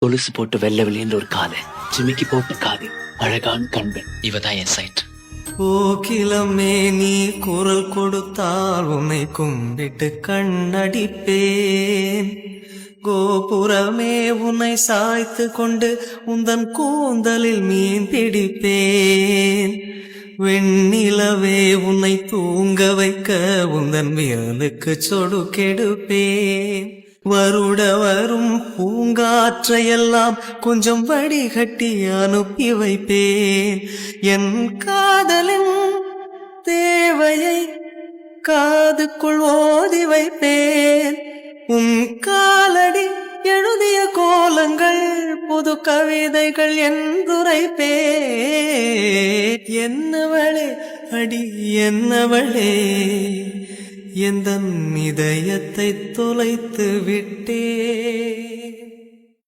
கொலுசு போட்டு வெள்ளை வெளியேன்ற ஒரு காது, ஜிமிக்கி போட்ட காது, அழகான கண்கள், இவதான் என் சைட். கோகிலமே நீ குரல் கொடுத்தால் உன்னை கும்பிட்டு கண்ணடிப்பேன். கோபுரமே உன்னை சாய்த்து கொண்டு உந்தன் கூந்தலில் மீன் பிடிப்பேன். வெண்ணிலவே உன்னை தூங்க வைக்க உந்தன் விரலுக்கு சொடு கெடுப்பேன். வருட வரும் பூங்காற்றையெல்லாம் கொஞ்சம் வடிகட்டி அனுப்பி வைப்பேன். என் காதலின் தேவையை காதுக்குள் ஓதி வைப்பேன். உன் காலடி எழுதிய கோலங்கள் புது கவிதைகள் என்றுரைப்பேன். என்னவளே அடி என்னவளே, எந்தன் இதயத்தை தொலைத்து விட்டே.